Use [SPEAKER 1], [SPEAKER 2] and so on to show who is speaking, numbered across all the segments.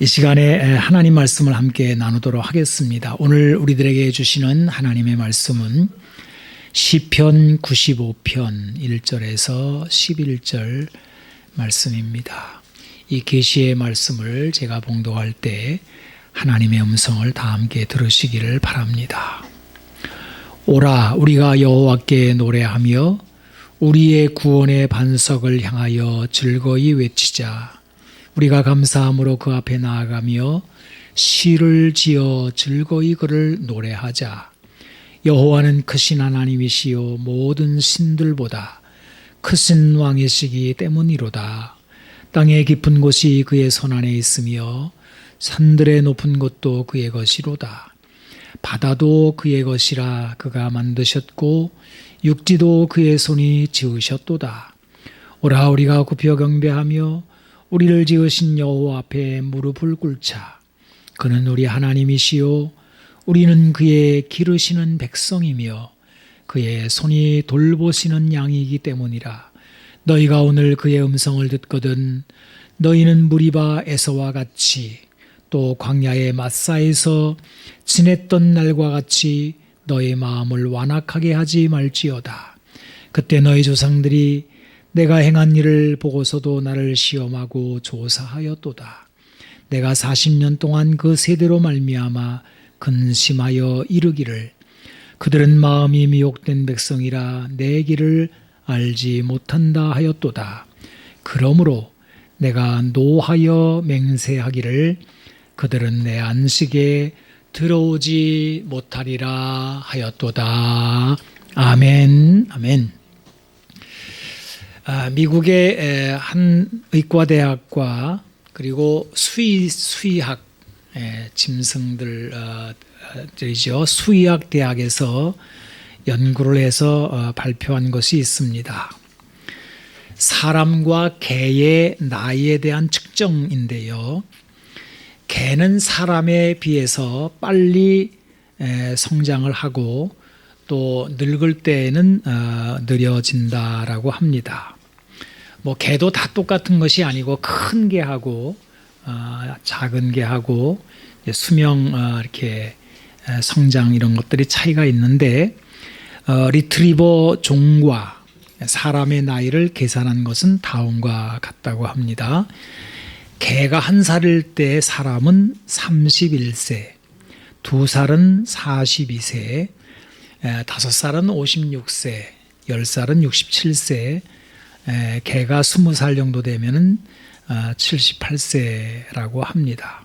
[SPEAKER 1] 이 시간에 하나님 말씀을 함께 나누도록 하겠습니다. 오늘 우리들에게 주시는 하나님의 말씀은 시편 95편 1절에서 11절 말씀입니다. 이 계시의 말씀을 제가 봉독할 때 하나님의 음성을 다 함께 들으시기를 바랍니다. 오라, 우리가 여호와께 노래하며 우리의 구원의 반석을 향하여 즐거이 외치자. 우리가 감사함으로 그 앞에 나아가며 시를 지어 즐거이 그를 노래하자. 여호와는 크신 하나님이시요 모든 신들보다 크신 왕이시기 때문이로다. 땅의 깊은 곳이 그의 손안에 있으며 산들의 높은 곳도 그의 것이로다. 바다도 그의 것이라 그가 만드셨고 육지도 그의 손이 지으셨도다. 오라, 우리가 굽혀 경배하며 우리를 지으신 여호와 앞에 무릎을 꿇자. 그는 우리 하나님이시요 우리는 그의 기르시는 백성이며 그의 손이 돌보시는 양이기 때문이라. 너희가 오늘 그의 음성을 듣거든 너희는 무리바 에서와 같이 또 광야의 마사에서 지냈던 날과 같이 너희 마음을 완악하게 하지 말지어다. 그때 너희 조상들이 내가 행한 일을 보고서도 나를 시험하고 조사하였도다. 내가 40년 동안 그 세대로 말미암아 근심하여 이르기를 그들은 마음이 미혹된 백성이라 내 길을 알지 못한다 하였도다. 그러므로 내가 노하여 맹세하기를 그들은 내 안식에 들어오지 못하리라 하였도다. 아멘. 아멘. 미국의 한 의과대학과 그리고 수의학 짐승들이죠. 수의학 대학에서 연구를 해서 발표한 것이 있습니다. 사람과 개의 나이에 대한 측정인데요. 개는 사람에 비해서 빨리 성장을 하고 또 늙을 때에는 느려진다라고 합니다. 개도 다 똑같은 것이 아니고 큰 개하고 작은 개하고 수명 이렇게 성장 이런 것들이 차이가 있는데 리트리버 종과 사람의 나이를 계산한 것은 다음과 같다고 합니다. 개가 1살일 때 사람은 31세, 2살은 42세, 5살은 56세, 10살은 67세, 개가 20살 정도 되면은 78세라고 합니다.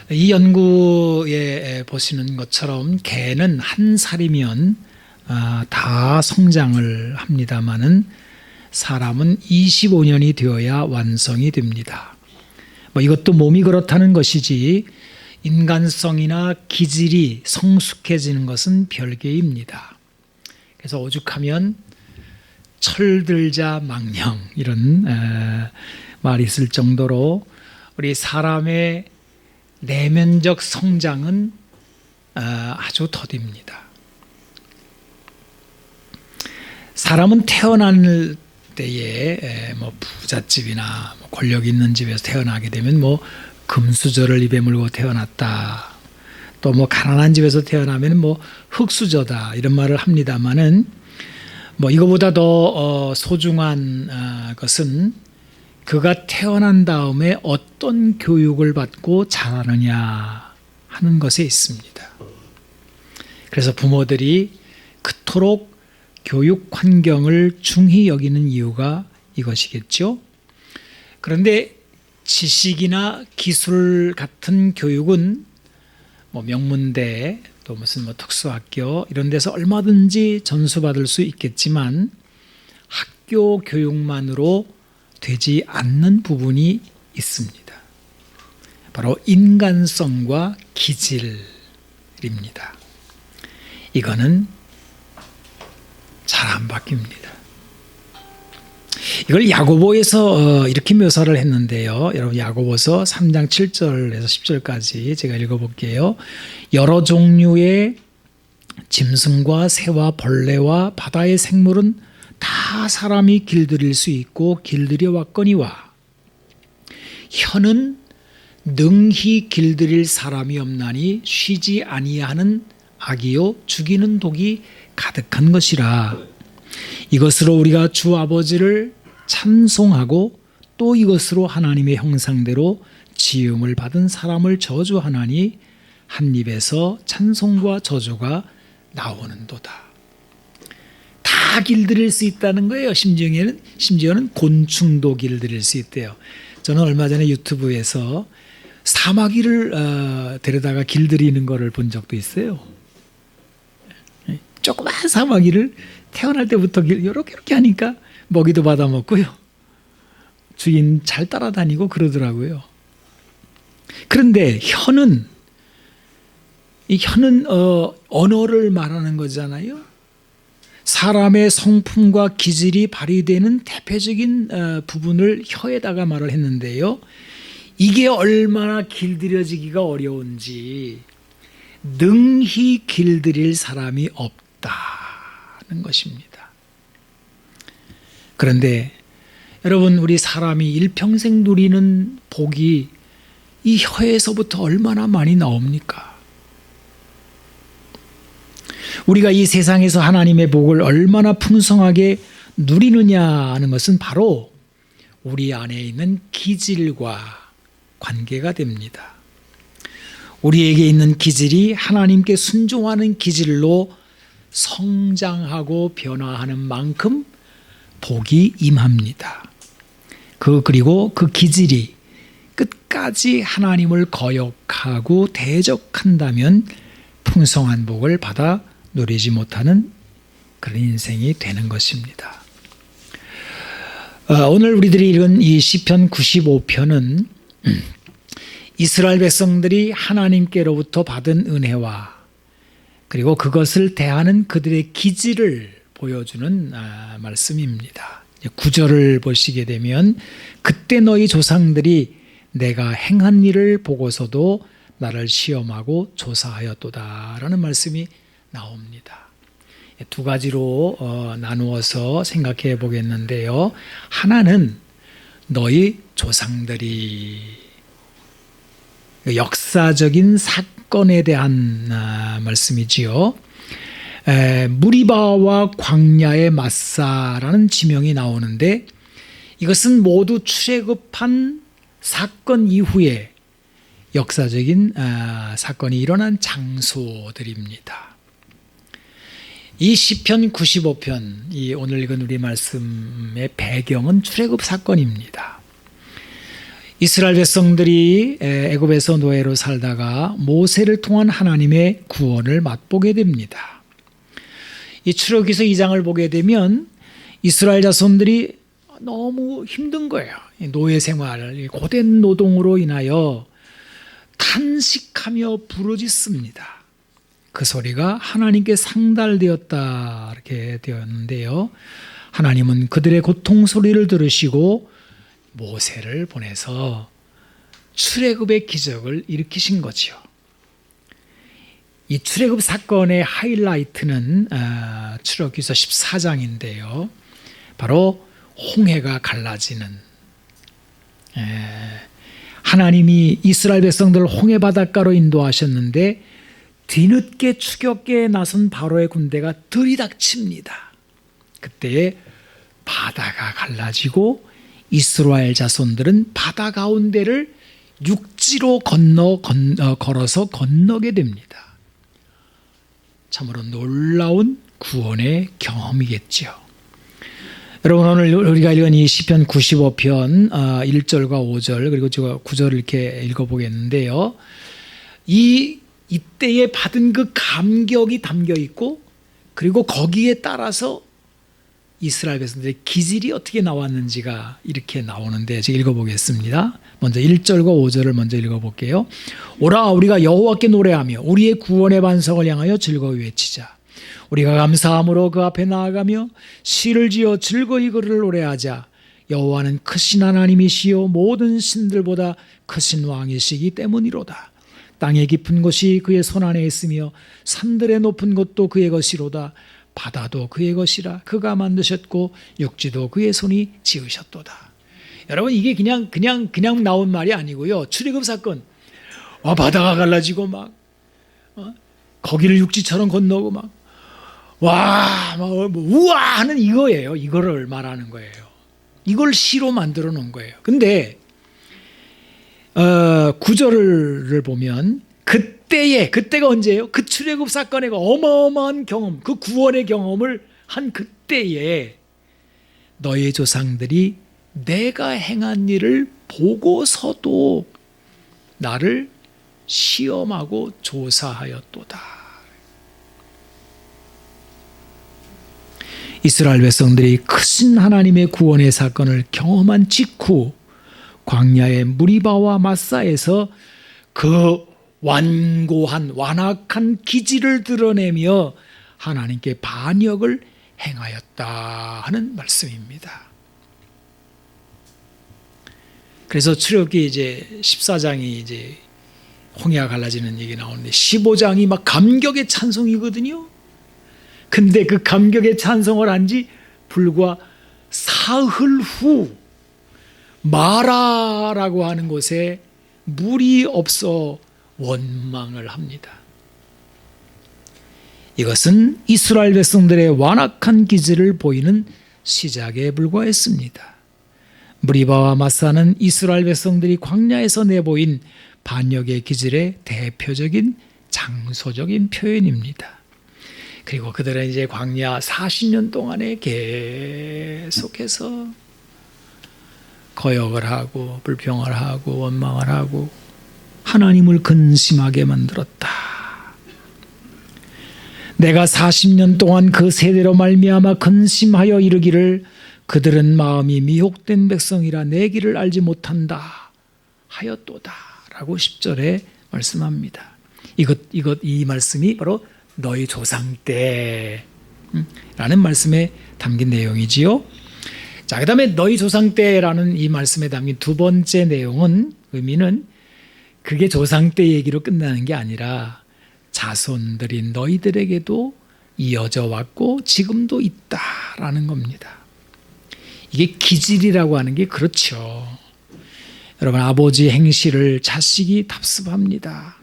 [SPEAKER 1] 이 연구에 보시는 것처럼 개는 1살이면 다 성장을 합니다마는 사람은 25년이 되어야 완성이 됩니다. 이것도 몸이 그렇다는 것이지 인간성이나 기질이 성숙해지는 것은 별개입니다. 그래서 오죽하면 철들자 망령 이런 말이 있을 정도로 우리 사람의 내면적 성장은 아주 더딥니다. 사람은 태어날 때에 부잣집이나 권력 있는 집에서 태어나게 되면 금수저를 입에 물고 태어났다. 또 가난한 집에서 태어나면 흙수저다 이런 말을 합니다만은 이거보다 더 소중한 것은 그가 태어난 다음에 어떤 교육을 받고 자라느냐 하는 것에 있습니다. 그래서 부모들이 그토록 교육 환경을 중히 여기는 이유가 이것이겠죠. 그런데 지식이나 기술 같은 교육은 명문대 또 무슨 특수학교 이런 데서 얼마든지 전수받을 수 있겠지만 학교 교육만으로 되지 않는 부분이 있습니다. 바로 인간성과 기질입니다. 이거는 잘 안 바뀝니다. 이걸 야고보에서 이렇게 묘사를 했는데요. 여러분 야고보서 3장 7절에서 10절까지 제가 읽어볼게요. 여러 종류의 짐승과 새와 벌레와 바다의 생물은 다 사람이 길들일 수 있고 길들여 왔거니와 혀는 능히 길들일 사람이 없나니 쉬지 아니하는 악이요 죽이는 독이 가득한 것이라. 이것으로 우리가 주 아버지를 찬송하고 또 이것으로 하나님의 형상대로 지음을 받은 사람을 저주하나니 한 입에서 찬송과 저주가 나오는도다. 다 길들일 수 있다는 거예요. 심지어는 곤충도 길들일 수 있대요. 저는 얼마 전에 유튜브에서 사마귀를 데려다가 길들이는 거를 본 적도 있어요. 조그만 사마귀를 태어날 때부터 이렇게 하니까 먹이도 받아 먹고요. 주인 잘 따라다니고 그러더라고요. 그런데 혀는 언어를 말하는 거잖아요. 사람의 성품과 기질이 발휘되는 대표적인 부분을 혀에다가 말을 했는데요. 이게 얼마나 길들여지기가 어려운지 능히 길들일 사람이 없다는 것입니다. 그런데 여러분, 우리 사람이 일평생 누리는 복이 이 혀에서부터 얼마나 많이 나옵니까? 우리가 이 세상에서 하나님의 복을 얼마나 풍성하게 누리느냐 하는 것은 바로 우리 안에 있는 기질과 관계가 됩니다. 우리에게 있는 기질이 하나님께 순종하는 기질로 성장하고 변화하는 만큼 복이 임합니다. 그리고 그 기질이 끝까지 하나님을 거역하고 대적한다면 풍성한 복을 받아 누리지 못하는 그런 인생이 되는 것입니다. 오늘 우리들이 읽은 이 시편 95편은 이스라엘 백성들이 하나님께로부터 받은 은혜와 그리고 그것을 대하는 그들의 기질을 보여주는 말씀입니다. 9절을 보시게 되면 그때 너희 조상들이 내가 행한 일을 보고서도 나를 시험하고 조사하였도다 라는 말씀이 나옵니다. 두 가지로 나누어서 생각해 보겠는데요. 하나는 너희 조상들이 역사적인 사건에 대한 말씀이지요. 무리바와 광야의 마사라는 지명이 나오는데 이것은 모두 출애굽한 사건 이후에 역사적인 사건이 일어난 장소들입니다. 이 시편 95편, 이 오늘 읽은 우리 말씀의 배경은 출애굽 사건입니다. 이스라엘 백성들이 애굽에서 노예로 살다가 모세를 통한 하나님의 구원을 맛보게 됩니다. 이 출애굽기서 2장을 보게 되면 이스라엘 자손들이 너무 힘든 거예요. 노예 생활, 고된 노동으로 인하여 탄식하며 부르짖습니다. 그 소리가 하나님께 상달되었다 이렇게 되었는데요. 하나님은 그들의 고통 소리를 들으시고 모세를 보내서 출애굽의 기적을 일으키신 거지요. 이 출애굽 사건의 하이라이트는 출애굽기서 14장인데요. 바로 홍해가 갈라지는, 하나님이 이스라엘 백성들을 홍해 바닷가로 인도하셨는데 뒤늦게 추격기에 나선 바로의 군대가 들이닥칩니다. 그때 바다가 갈라지고 이스라엘 자손들은 바다 가운데를 육지로 걸어서 건너게 됩니다. 참으로 놀라운 구원의 경험이겠죠. 여러분, 오늘 우리가 읽은 이 시편 95편 1절과 5절 그리고 9절을 이렇게 읽어보겠는데요. 이때에 받은 그 감격이 담겨 있고 그리고 거기에 따라서 이스라엘 백성들의 기질이 어떻게 나왔는지가 이렇게 나오는데 제가 읽어보겠습니다. 먼저 1절과 5절을 먼저 읽어볼게요. 오라, 우리가 여호와께 노래하며 우리의 구원의 반석을 향하여 즐거이 외치자. 우리가 감사함으로 그 앞에 나아가며 시를 지어 즐거이 그를 노래하자. 여호와는 크신 하나님이시요 모든 신들보다 크신 왕이시기 때문이로다. 땅의 깊은 곳이 그의 손 안에 있으며 산들의 높은 곳도 그의 것이로다. 바다도 그의 것이라. 그가 만드셨고 육지도 그의 손이 지으셨도다. 여러분 이게 그냥 나온 말이 아니고요. 출애굽 사건, 바다가 갈라지고 막 거기를 육지처럼 건너고 막 우와 하는 이거예요. 이거를 말하는 거예요. 이걸 시로 만들어 놓은 거예요. 근데 구절을 보면 그때가 언제예요? 그 출애굽 사건의 어마어마한 경험, 그 구원의 경험을 한 그때에 너의 조상들이 내가 행한 일을 보고서도 나를 시험하고 조사하였도다. 이스라엘 백성들이 크신 하나님의 구원의 사건을 경험한 직후 광야의 무리바와 마사에서 그 완악한 기질을 드러내며 하나님께 반역을 행하였다 하는 말씀입니다. 그래서 출애굽기 이제 14장이 이제 홍해가 갈라지는 얘기 나오는데 15장이 막 감격의 찬송이거든요. 근데 그 감격의 찬송을 한 지 불과 사흘 후 마라라고 하는 곳에 물이 없어 원망을 합니다. 이것은 이스라엘 백성들의 완악한 기질을 보이는 시작에 불과했습니다. 무리바와 마사는 이스라엘 백성들이 광야에서 내보인 반역의 기질의 대표적인 장소적인 표현입니다. 그리고 그들은 이제 광야 40년 동안에 계속해서 거역을 하고 불평을 하고 원망을 하고 하나님을 근심하게 만들었다. 내가 40년 동안 그 세대로 말미암아 근심하여 이르기를 그들은 마음이 미혹된 백성이라 내 길을 알지 못한다 하였도다 라고 10절에 말씀합니다. 이 말씀이 바로 너희 조상 때 라는 말씀에 담긴 내용이지요. 자, 그 다음에 너희 조상 때라는 이 말씀에 담긴 두 번째 내용은 의미는 그게 조상 때 얘기로 끝나는 게 아니라 자손들인 너희들에게도 이어져 왔고 지금도 있다라는 겁니다. 이게 기질이라고 하는 게 그렇죠. 여러분 아버지 행실을 자식이 답습합니다.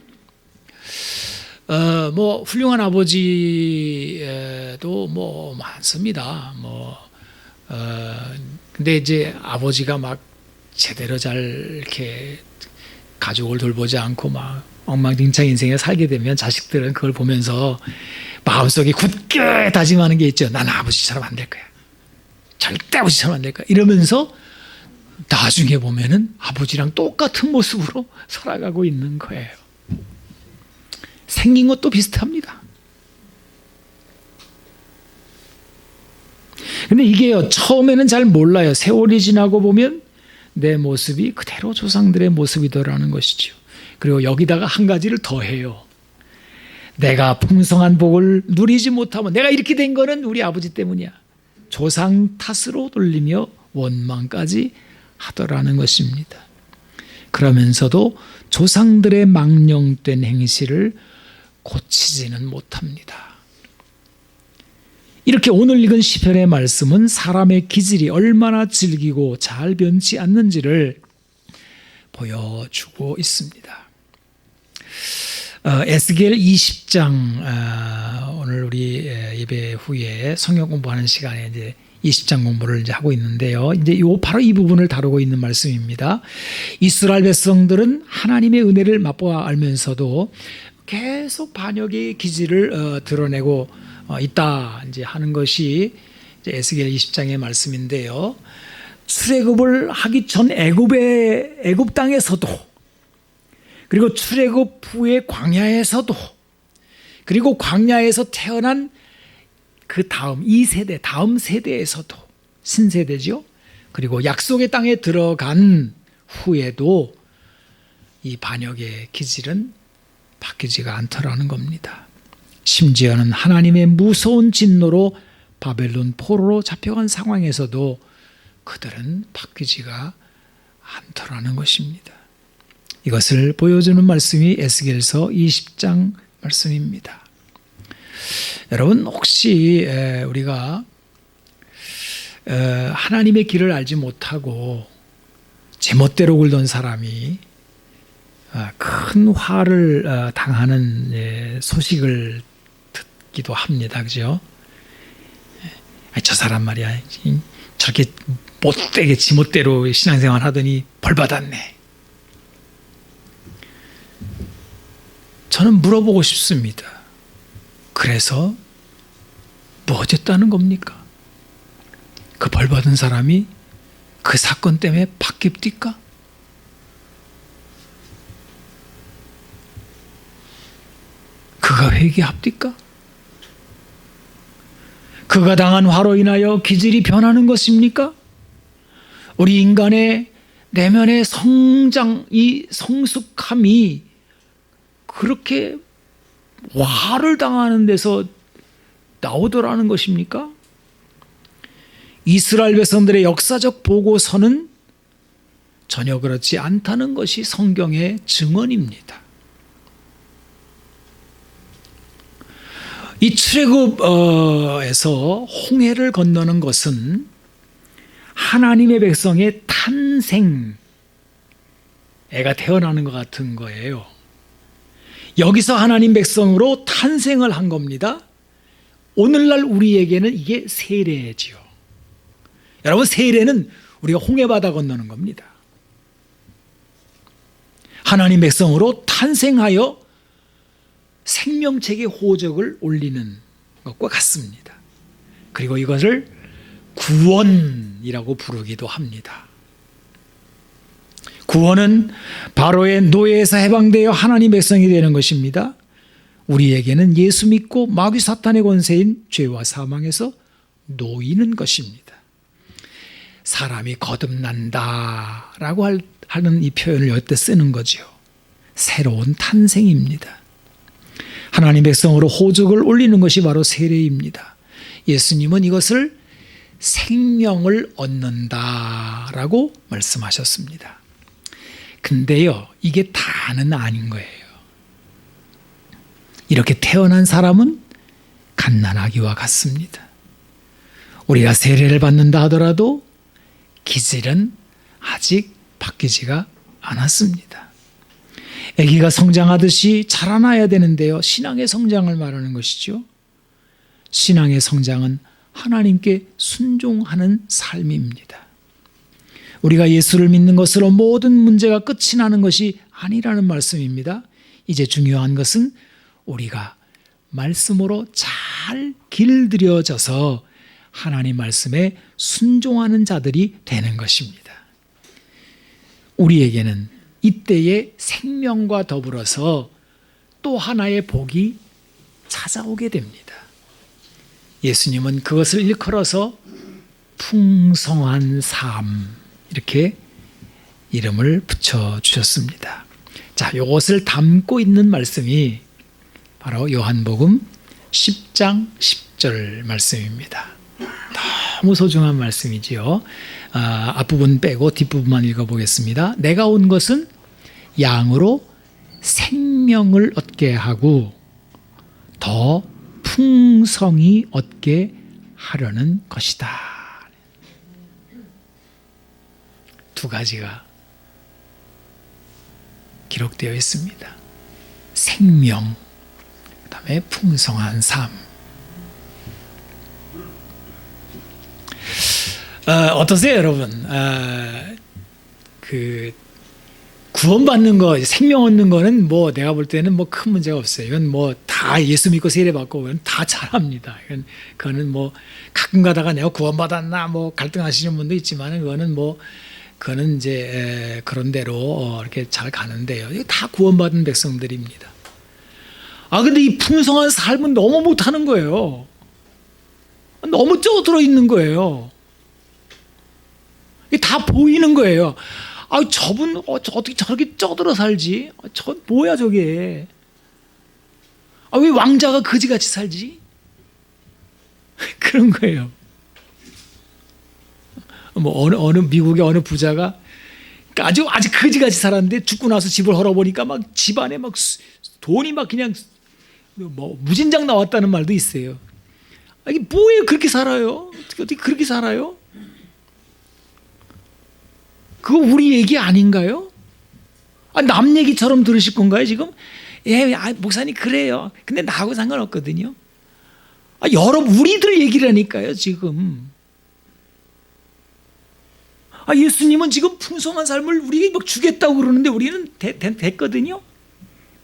[SPEAKER 1] 훌륭한 아버지도 많습니다. 근데 이제 아버지가 막 제대로 잘 이렇게 가족을 돌보지 않고 막 엉망진창 인생에 살게 되면 자식들은 그걸 보면서 마음속에 굳게 다짐하는 게 있죠. 나는 아버지처럼 안 될 거야. 절대 아버지처럼 안 될 거야. 이러면서 나중에 보면은 아버지랑 똑같은 모습으로 살아가고 있는 거예요. 생긴 것도 비슷합니다. 근데 이게요, 처음에는 잘 몰라요. 세월이 지나고 보면 내 모습이 그대로 조상들의 모습이더라는 것이죠. 그리고 여기다가 한 가지를 더 해요. 내가 풍성한 복을 누리지 못하면 내가 이렇게 된 거는 우리 아버지 때문이야. 조상 탓으로 돌리며 원망까지 하더라는 것입니다. 그러면서도 조상들의 망령된 행실을 고치지는 못합니다. 이렇게 오늘 읽은 시편의 말씀은 사람의 기질이 얼마나 질기고 잘 변치 않는지를 보여주고 있습니다. 에스겔 20장 오늘 우리 예배 후에 성경 공부하는 시간에 이제 20장 공부를 이제 하고 있는데요. 이제 바로 이 부분을 다루고 있는 말씀입니다. 이스라엘 백성들은 하나님의 은혜를 맛보아 알면서도 계속 반역의 기질을 드러내고 있다 이제 하는 것이 이제 에스겔 20장의 말씀인데요. 출애굽을 하기 전 애굽 땅에서도, 그리고 출애굽 후의 광야에서도, 그리고 광야에서 태어난 그 다음 다음 세대에서도, 신세대죠. 그리고 약속의 땅에 들어간 후에도 이 반역의 기질은 바뀌지가 않더라는 겁니다. 심지어는 하나님의 무서운 진노로 바벨론 포로로 잡혀간 상황에서도 그들은 바뀌지가 않더라는 것입니다. 이것을 보여주는 말씀이 에스겔서 20장 말씀입니다. 여러분 혹시 우리가 하나님의 길을 알지 못하고 제멋대로 굴던 사람이 큰 화를 당하는 소식을 듣기도 합니다. 그죠? 저 사람 말이야, 저렇게 못되게 지멋대로 신앙생활 하더니 벌 받았네. 저는 물어보고 싶습니다. 그래서 뭐 어쨌다는 겁니까? 그 벌 받은 사람이 그 사건 때문에 바뀝니까? 그가 회개합니까? 그가 당한 화로 인하여 기질이 변하는 것입니까? 우리 인간의 내면의 성장이, 성숙함이 그렇게 화를 당하는 데서 나오더라는 것입니까? 이스라엘 백성들의 역사적 보고서는 전혀 그렇지 않다는 것이 성경의 증언입니다. 이 출애굽에서 홍해를 건너는 것은 하나님의 백성의 탄생, 애가 태어나는 것 같은 거예요. 여기서 하나님 백성으로 탄생을 한 겁니다. 오늘날 우리에게는 이게 세례지요. 여러분, 세례는 우리가 홍해바다 건너는 겁니다. 하나님 백성으로 탄생하여 생명책의 호적을 올리는 것과 같습니다. 그리고 이것을 구원이라고 부르기도 합니다. 구원은 바로의 노예에서 해방되어 하나님 백성이 되는 것입니다. 우리에게는 예수 믿고 마귀 사탄의 권세인 죄와 사망에서 놓이는 것입니다. 사람이 거듭난다라고 하는 이 표현을 여태 쓰는 거죠. 새로운 탄생입니다. 하나님 백성으로 호적을 올리는 것이 바로 세례입니다. 예수님은 이것을 생명을 얻는다라고 말씀하셨습니다. 근데요, 이게 다는 아닌 거예요. 이렇게 태어난 사람은 갓난아기와 같습니다. 우리가 세례를 받는다 하더라도 기질은 아직 바뀌지가 않았습니다. 아기가 성장하듯이 자라나야 되는데요, 신앙의 성장을 말하는 것이죠. 신앙의 성장은 하나님께 순종하는 삶입니다. 우리가 예수를 믿는 것으로 모든 문제가 끝이 나는 것이 아니라는 말씀입니다. 이제 중요한 것은 우리가 말씀으로 잘 길들여져서 하나님 말씀에 순종하는 자들이 되는 것입니다. 우리에게는 이때의 생명과 더불어서 또 하나의 복이 찾아오게 됩니다. 예수님은 그것을 일컬어서 풍성한 삶, 이렇게 이름을 붙여주셨습니다. 자, 이것을 담고 있는 말씀이 바로 요한복음 10장 10절 말씀입니다. 너무 소중한 말씀이지요. 앞부분 빼고 뒷부분만 읽어보겠습니다. 내가 온 것은 양으로 생명을 얻게 하고 더 풍성히 얻게 하려는 것이다. 두 가지가 기록되어 있습니다. 생명, 그 다음에 풍성한 삶. 어떠세요, 여러분? 구원받는 거, 생명 얻는 거는 뭐 내가 볼 때는 뭐 큰 문제가 없어요. 이건 뭐 다 예수 믿고 세례 받고 그건 다 잘합니다. 그거는 뭐 가끔 가다가 내가 구원받았나 뭐 갈등하시는 분도 있지만 그거는 이제 그런 대로 이렇게 잘 가는데요. 이거 다 구원받은 백성들입니다. 근데 이 풍성한 삶은 너무 못하는 거예요. 너무 쪄들어 있는 거예요. 이게 다 보이는 거예요. 저분 어떻게 저렇게 쪄들어 살지? 저 뭐야 저게? 왜 왕자가 거지같이 살지? 그런 거예요. 뭐 어느 미국의 어느 부자가 아주 거지같이 살았는데 죽고 나서 집을 헐어보니까 막 집안에 막 돈이 막 그냥 뭐 무진장 나왔다는 말도 있어요. 이게 뭐예요? 그렇게 살아요? 어떻게 그렇게 살아요? 그거 우리 얘기 아닌가요? 남 얘기처럼 들으실 건가요 지금? 예, 목사님 그래요. 근데 나하고 상관없거든요. 우리들 얘기라니까요 지금. 예수님은 지금 풍성한 삶을 우리에게 막 주겠다고 그러는데 우리는 됐거든요.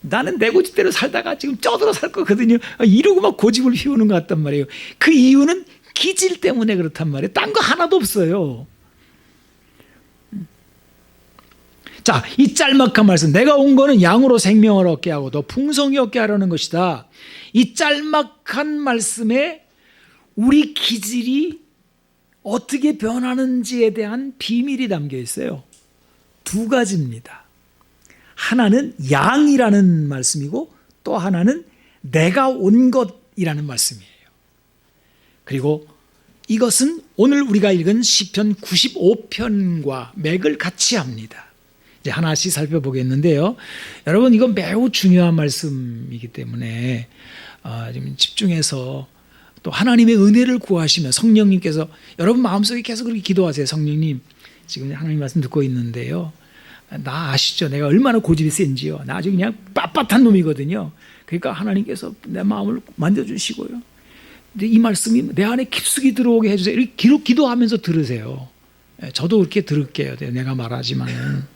[SPEAKER 1] 나는 내 고집대로 살다가 지금 쪄들어 살 거거든요. 이러고 막 고집을 피우는 것 같단 말이에요. 그 이유는 기질 때문에 그렇단 말이에요. 딴 거 하나도 없어요. 자, 이 짤막한 말씀, 내가 온 거는 양으로 생명을 얻게 하고 더 풍성히 얻게 하려는 것이다. 이 짤막한 말씀에 우리 기질이 어떻게 변하는지에 대한 비밀이 담겨 있어요. 두 가지입니다. 하나는 양이라는 말씀이고 또 하나는 내가 온 것이라는 말씀이에요. 그리고 이것은 오늘 우리가 읽은 시편 95편과 맥을 같이 합니다. 이제 하나씩 살펴보겠는데요. 여러분 이건 매우 중요한 말씀이기 때문에 좀 집중해서 또 하나님의 은혜를 구하시면 성령님께서 여러분 마음속에 계속 그렇게 기도하세요. 성령님 지금 하나님 말씀 듣고 있는데요. 나 아시죠? 내가 얼마나 고집이 센지요. 나 아주 그냥 빳빳한 놈이거든요. 그러니까 하나님께서 내 마음을 만져주시고요. 근데 이 말씀이 내 안에 깊숙이 들어오게 해주세요. 이렇게 기도하면서 들으세요. 저도 그렇게 들을게요. 내가 말하지만은.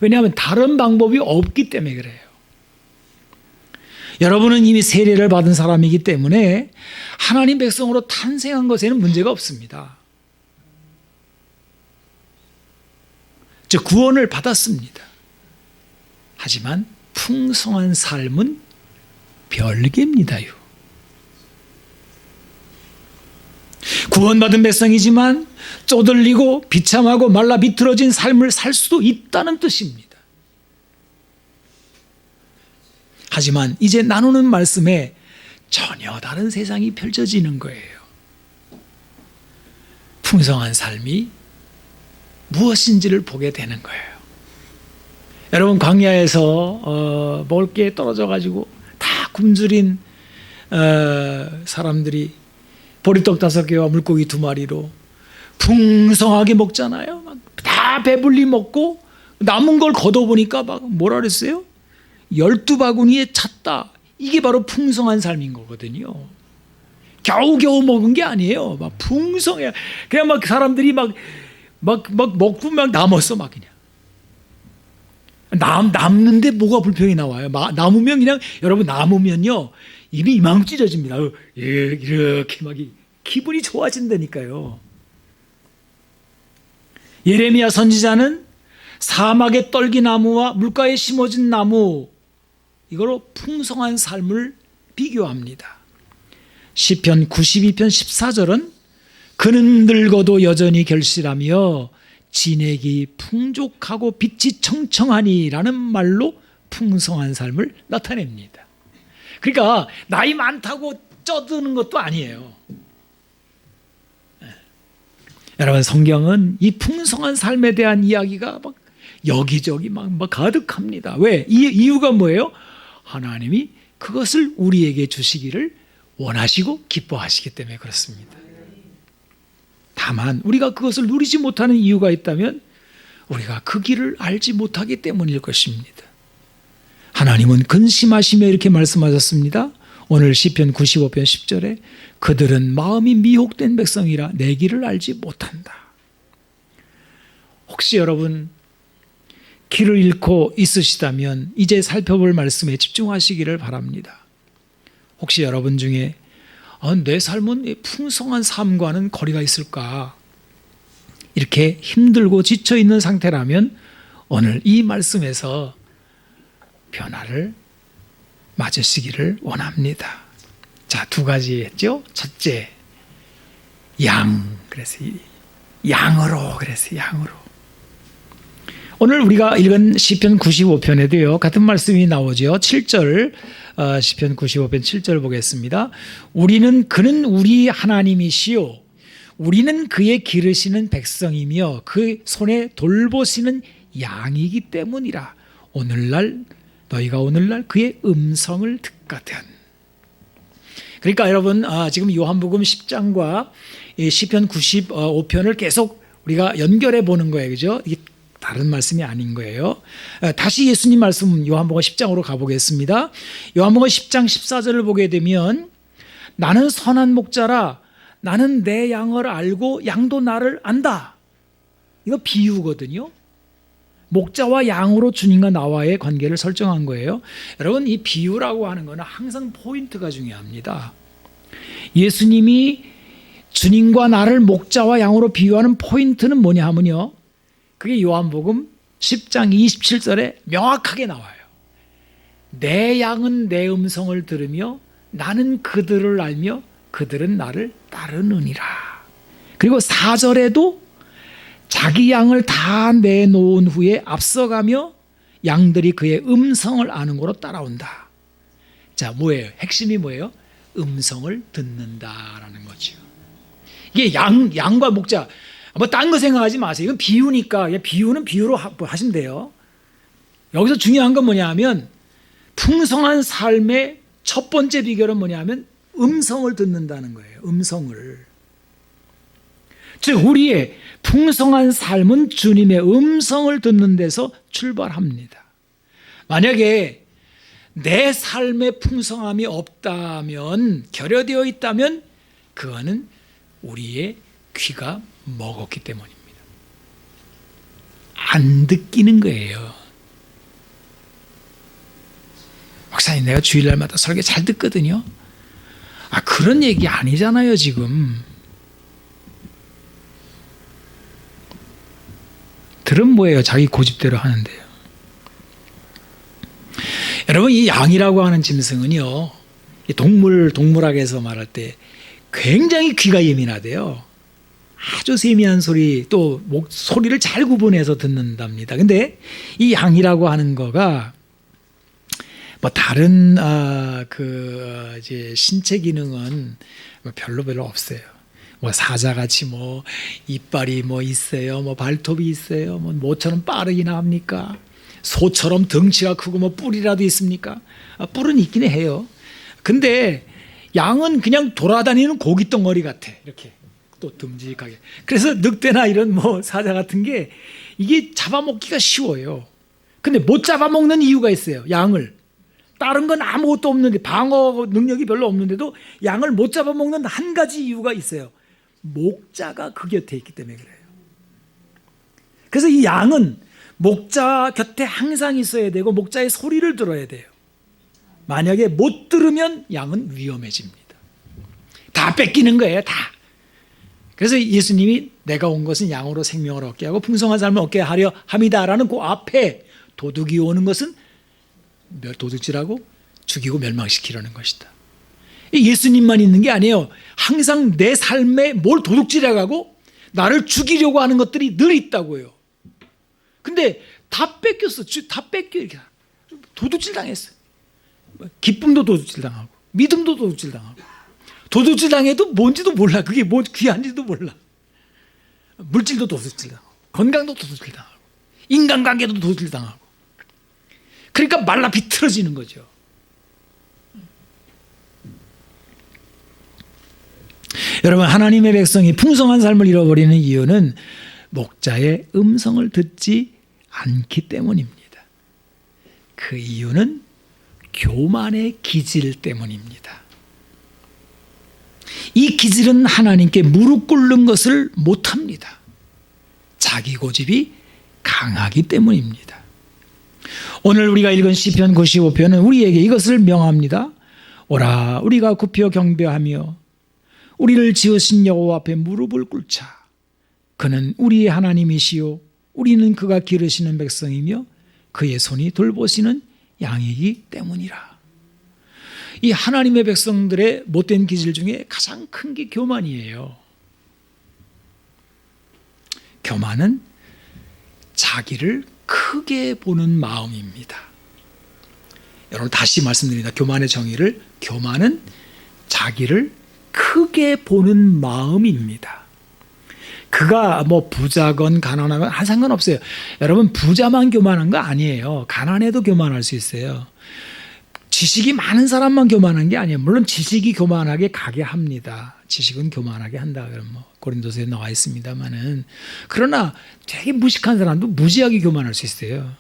[SPEAKER 1] 왜냐하면 다른 방법이 없기 때문에 그래요. 여러분은 이미 세례를 받은 사람이기 때문에 하나님 백성으로 탄생한 것에는 문제가 없습니다. 즉 구원을 받았습니다. 하지만 풍성한 삶은 별개입니다요. 구원받은 백성이지만 쪼들리고 비참하고 말라 비틀어진 삶을 살 수도 있다는 뜻입니다. 하지만 이제 나누는 말씀에 전혀 다른 세상이 펼쳐지는 거예요. 풍성한 삶이 무엇인지를 보게 되는 거예요. 여러분 광야에서 먹을 게 떨어져 가지고 다 굶주린 사람들이 보리떡 5개와 물고기 2마리로 풍성하게 먹잖아요. 다 배불리 먹고 남은 걸 걷어보니까 막 뭐라 그랬어요? 12바구니에 찼다. 이게 바로 풍성한 삶인 거거든요. 겨우겨우 먹은 게 아니에요. 막 풍성해. 그냥 막 사람들이 막 먹고 막 남았어. 막 그냥. 남는데 뭐가 불평이 나와요? 남으면 그냥, 여러분 남으면요. 입이 이만큼 찢어집니다. 이렇게 막 기분이 좋아진다니까요. 예레미야 선지자는 사막의 떨기나무와 물가에 심어진 나무, 이거로 풍성한 삶을 비교합니다. 시편 92편 14절은 그는 늙어도 여전히 결실하며 진액이 풍족하고 빛이 청청하니라는 말로 풍성한 삶을 나타냅니다. 그러니까 나이 많다고 쪄드는 것도 아니에요. 여러분 성경은 이 풍성한 삶에 대한 이야기가 막 여기저기 막 가득합니다. 왜? 이유가 뭐예요? 하나님이 그것을 우리에게 주시기를 원하시고 기뻐하시기 때문에 그렇습니다. 다만 우리가 그것을 누리지 못하는 이유가 있다면 우리가 그 길을 알지 못하기 때문일 것입니다. 하나님은 근심하시며 이렇게 말씀하셨습니다. 오늘 시편 95편 10절에 그들은 마음이 미혹된 백성이라 내 길을 알지 못한다. 혹시 여러분 길을 잃고 있으시다면 이제 살펴볼 말씀에 집중하시기를 바랍니다. 혹시 여러분 중에 내 삶은 풍성한 삶과는 거리가 있을까? 이렇게 힘들고 지쳐있는 상태라면 오늘 이 말씀에서 변화를 맞으시기를 원합니다. 자, 2가지 했죠? 첫째, 그래서 양으로. 오늘 우리가 읽은 시편 95편에도요 같은 말씀이 나오죠. 7절 시편 95편 7절 보겠습니다. 그는 우리 하나님이시요 우리는 그의 기르시는 백성이며 그 손에 돌보시는 양이기 때문이라. 너희가 오늘날 그의 음성을 듣거든. 그러니까 여러분 지금 요한복음 10장과 시편 95편을 계속 우리가 연결해 보는 거예요. 그죠? 이게 다른 말씀이 아닌 거예요. 다시 예수님 말씀 요한복음 10장으로 가보겠습니다. 요한복음 10장 14절을 보게 되면 나는 선한 목자라 나는 내 양을 알고 양도 나를 안다. 이거 비유거든요. 목자와 양으로 주님과 나와의 관계를 설정한 거예요. 여러분, 이 비유라고 하는 거는 항상 포인트가 중요합니다. 예수님이 주님과 나를 목자와 양으로 비유하는 포인트는 뭐냐 하면요, 그게 요한복음 10장 27절에 명확하게 나와요. 내 양은 내 음성을 들으며 나는 그들을 알며 그들은 나를 따르느니라. 그리고 4절에도 자기 양을 다 내놓은 후에 앞서가며 양들이 그의 음성을 아는 거로 따라온다. 자, 뭐예요? 핵심이 뭐예요? 음성을 듣는다라는 거죠. 이게 양과 목자, 뭐 딴 거 생각하지 마세요. 이건 비유니까 비유는 비유로 하시면 돼요. 여기서 중요한 건 뭐냐 하면 풍성한 삶의 첫 번째 비결은 뭐냐 하면 음성을 듣는다는 거예요. 음성을. 즉 우리의 풍성한 삶은 주님의 음성을 듣는 데서 출발합니다. 만약에 내 삶의 풍성함이 없다면, 결여되어 있다면 그거는 우리의 귀가 먹었기 때문입니다. 안 듣기는 거예요. 목사님, 내가 주일날마다 설교 잘 듣거든요. 그런 얘기 아니잖아요 지금. 들은 뭐예요? 자기 고집대로 하는데요. 여러분, 이 양이라고 하는 짐승은요, 동물학에서 말할 때 굉장히 귀가 예민하대요. 아주 세미한 소리, 또 소리를 잘 구분해서 듣는답니다. 근데 이 양이라고 하는 거가 뭐 다른 이제 신체 기능은 별로 없어요. 뭐 사자같이 뭐 이빨이 뭐 있어요, 뭐 발톱이 있어요, 뭐 모처럼 빠르기나 합니까? 소처럼 덩치가 크고 뭐 뿔이라도 있습니까? 뿔은 있긴 해요. 근데 양은 그냥 돌아다니는 고기 덩어리 같아. 이렇게 또 듬직하게. 그래서 늑대나 이런 뭐 사자 같은 게 이게 잡아먹기가 쉬워요. 근데 못 잡아먹는 이유가 있어요. 양을. 다른 건 아무것도 없는데, 방어 능력이 별로 없는데도 양을 못 잡아먹는 한 가지 이유가 있어요. 목자가 그 곁에 있기 때문에 그래요. 그래서 이 양은 목자 곁에 항상 있어야 되고 목자의 소리를 들어야 돼요. 만약에 못 들으면 양은 위험해집니다. 다 뺏기는 거예요, 다. 그래서 예수님이 내가 온 것은 양으로 생명을 얻게 하고 풍성한 삶을 얻게 하려 함이다라는 그 앞에 도둑이 오는 것은 도둑질하고 죽이고 멸망시키려는 것이다. 예수님만 있는 게 아니에요. 항상 내 삶에 뭘 도둑질해가고 나를 죽이려고 하는 것들이 늘 있다고요. 근데 다 뺏겼어. 다 뺏겨. 이렇게 도둑질 당했어. 기쁨도 도둑질 당하고 믿음도 도둑질 당하고, 도둑질 당해도 뭔지도 몰라. 그게 뭐 귀한지도 몰라. 물질도 도둑질 당하고 건강도 도둑질 당하고 인간관계도 도둑질 당하고. 그러니까 말라 비틀어지는 거죠. 여러분, 하나님의 백성이 풍성한 삶을 잃어버리는 이유는 목자의 음성을 듣지 않기 때문입니다. 그 이유는 교만의 기질 때문입니다. 이 기질은 하나님께 무릎 꿇는 것을 못합니다. 자기 고집이 강하기 때문입니다. 오늘 우리가 읽은 시편 95편은 우리에게 이것을 명합니다. 오라, 우리가 굽혀 경배하며 우리를 지으신 여호와 앞에 무릎을 꿇자. 그는 우리의 하나님이시요 우리는 그가 기르시는 백성이며 그의 손이 돌보시는 양이기 때문이라. 이 하나님의 백성들의 못된 기질 중에 가장 큰 게 교만이에요. 교만은 자기를 크게 보는 마음입니다. 여러분, 다시 말씀드립니다. 교만의 정의를. 교만은 자기를 크게 보는 마음입니다. 그가 뭐 부자건 가난하건 상관없어요. 여러분, 부자만 교만한 거 아니에요. 가난해도 교만할 수 있어요. 지식이 많은 사람만 교만한 게 아니에요. 물론 지식이 교만하게 가게 합니다. 지식은 교만하게 한다. 그럼 뭐 고린도서에 나와 있습니다만은, 그러나 되게 무식한 사람도 무지하게 교만할 수 있어요.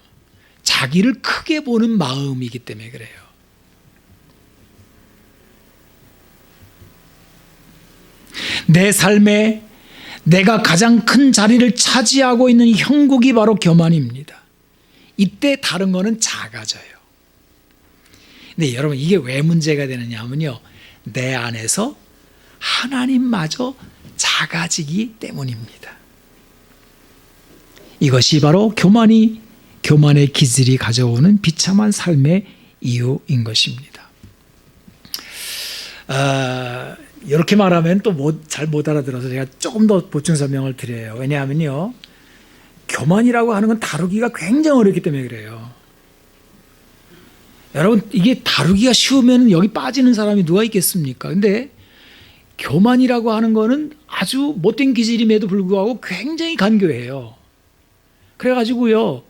[SPEAKER 1] 자기를 크게 보는 마음이기 때문에 그래요. 내 삶에 내가 가장 큰 자리를 차지하고 있는 형국이 바로 교만입니다. 이때 다른 거는 작아져요. 근데 여러분, 이게 왜 문제가 되느냐 하면요, 내 안에서 하나님마저 작아지기 때문입니다. 이것이 바로 교만의 기질이 가져오는 비참한 삶의 이유인 것입니다. 이렇게 말하면 또 잘 못 알아들어서 제가 조금 더 보충 설명을 드려요. 왜냐하면요, 교만이라고 하는 건 다루기가 굉장히 어렵기 때문에 그래요. 여러분, 이게 다루기가 쉬우면 여기 빠지는 사람이 누가 있겠습니까? 근데 교만이라고 하는 거는 아주 못된 기질임에도 불구하고 굉장히 간교해요. 그래가지고요,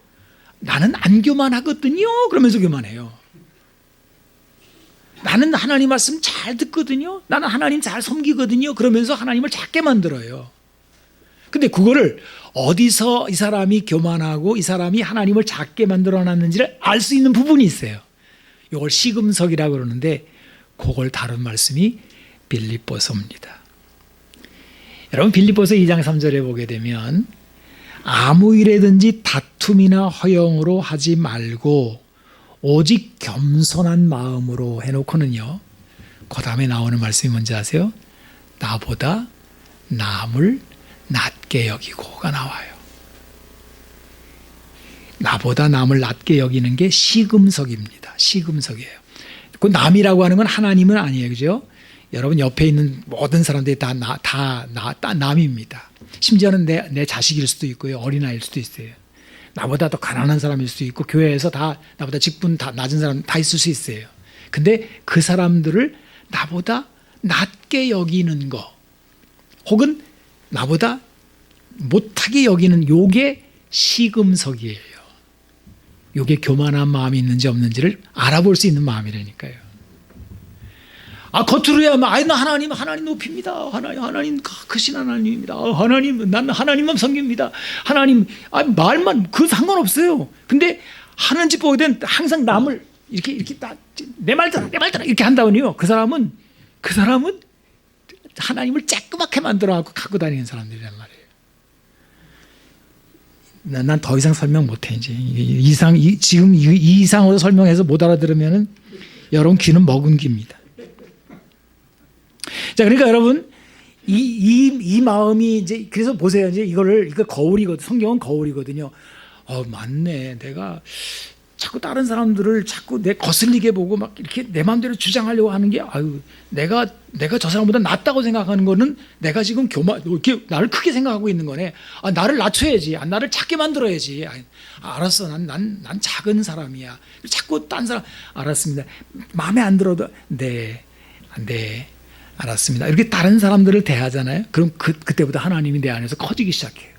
[SPEAKER 1] 나는 안 교만하거든요 그러면서 교만해요. 나는 하나님 말씀 잘 듣거든요, 나는 하나님 잘 섬기거든요 그러면서 하나님을 작게 만들어요. 근데 그거를 어디서 이 사람이 교만하고 이 사람이 하나님을 작게 만들어놨는지를 알 수 있는 부분이 있어요. 이걸 시금석이라고 그러는데, 그걸 다룬 말씀이 빌립보서입니다. 여러분, 빌립보서 2장 3절에 보게 되면, 아무 일에든지 다툼이나 허영으로 하지 말고 오직 겸손한 마음으로 해놓고는요, 그 다음에 나오는 말씀이 뭔지 아세요? 나보다 남을 낮게 여기고가 나와요. 나보다 남을 낮게 여기는 게 시금석입니다. 시금석이에요. 그 남이라고 하는 건 하나님은 아니에요. 그죠? 여러분, 옆에 있는 모든 사람들이 다 남입니다. 심지어는 내 자식일 수도 있고요, 어린아이일 수도 있어요. 나보다 더 가난한 사람일 수도 있고, 교회에서 다 나보다 직분 다 낮은 사람 다 있을 수 있어요. 근데 그 사람들을 나보다 낮게 여기는 거, 혹은 나보다 못하게 여기는, 요게 시금석이에요. 요게 교만한 마음이 있는지 없는지를 알아볼 수 있는 마음이라니까요. 겉으로야 나 하나님 높입니다. 하나님 크신 하나님입니다. 난 하나님만 섬깁니다. 하나님, 말만 그 상관없어요. 근데 하는 짓 보게 되면 항상 남을 이렇게 내 말 들어 이렇게 한다면요, 그 사람은 하나님을 쬐끄맣게 만들어 갖고 다니는 사람들이란 말이에요. 난 더 이상 설명 못해. 이제 지금 이 이상으로 설명해서 못 알아들으면은 여러분 귀는 먹은 귀입니다. 자, 그러니까 여러분, 이 마음이 이제, 그래서 보세요. 이제 이거 거울이거든. 성경은 거울이거든요. 맞네. 내가 자꾸 다른 사람들을 자꾸 내 거슬리게 보고 막 이렇게 내 마음대로 주장하려고 하는 게, 내가 저 사람보다 낫다고 생각하는 거는 내가 지금 이렇게 나를 크게 생각하고 있는 거네. 나를 낮춰야지. 나를 작게 만들어야지. 알았어. 난 작은 사람이야. 자꾸 딴 사람, 알았습니다. 마음에 안 들어도, 네. 알았습니다. 이렇게 다른 사람들을 대하잖아요. 그럼 그때부터 하나님이 내 안에서 커지기 시작해요.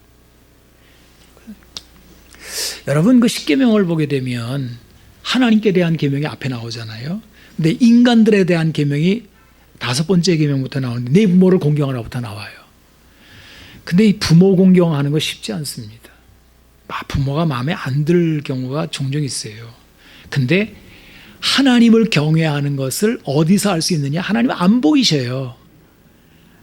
[SPEAKER 1] 여러분, 그 십계명을 보게 되면 하나님께 대한 계명이 앞에 나오잖아요. 근데 인간들에 대한 계명이 5번째 계명부터 나오는데, 내 부모를 공경하라부터 나와요. 근데 이 부모 공경하는 거 쉽지 않습니다. 부모가 마음에 안 들 경우가 종종 있어요. 근데 하나님을 경외하는 것을 어디서 알 수 있느냐? 하나님은 안 보이셔요.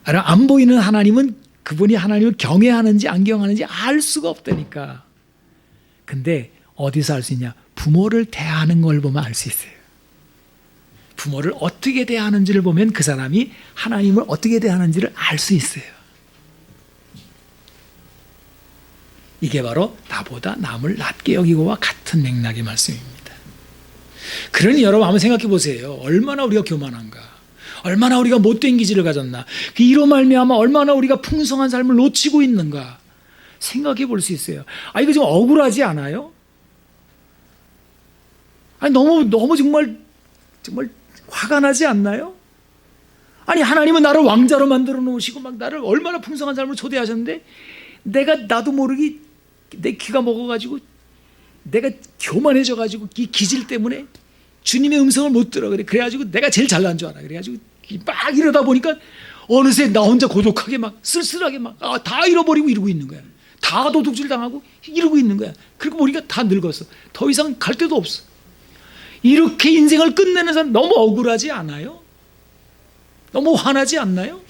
[SPEAKER 1] 안 보이는 하나님은, 그분이 하나님을 경외하는지 안 경외하는지 알 수가 없다니까. 근데 어디서 알 수 있냐? 부모를 대하는 걸 보면 알 수 있어요. 부모를 어떻게 대하는지를 보면 그 사람이 하나님을 어떻게 대하는지를 알 수 있어요. 이게 바로 나보다 남을 낮게 여기고와 같은 맥락의 말씀입니다. 그러니 여러분, 한번 생각해 보세요. 얼마나 우리가 교만한가, 얼마나 우리가 못된 기질을 가졌나, 이로 말미암아 얼마나 우리가 풍성한 삶을 놓치고 있는가 생각해 볼 수 있어요. 이거 좀 억울하지 않아요? 너무 정말 화가 나지 않나요? 하나님은 나를 왕자로 만들어 놓으시고 막 나를 얼마나 풍성한 삶을 초대하셨는데, 나도 모르게 내 귀가 먹어가지고 내가 교만해져가지고 이 기질 때문에 주님의 음성을 못 들어. 그래가지고 내가 제일 잘난 줄 알아. 그래가지고 막 이러다 보니까 어느새 나 혼자 고독하게 막 쓸쓸하게 막 다 잃어버리고 이러고 있는 거야. 다 도둑질 당하고 이러고 있는 거야. 그리고 우리가 다 늙었어. 더 이상 갈 데도 없어. 이렇게 인생을 끝내는 사람 너무 억울하지 않아요? 너무 화나지 않나요?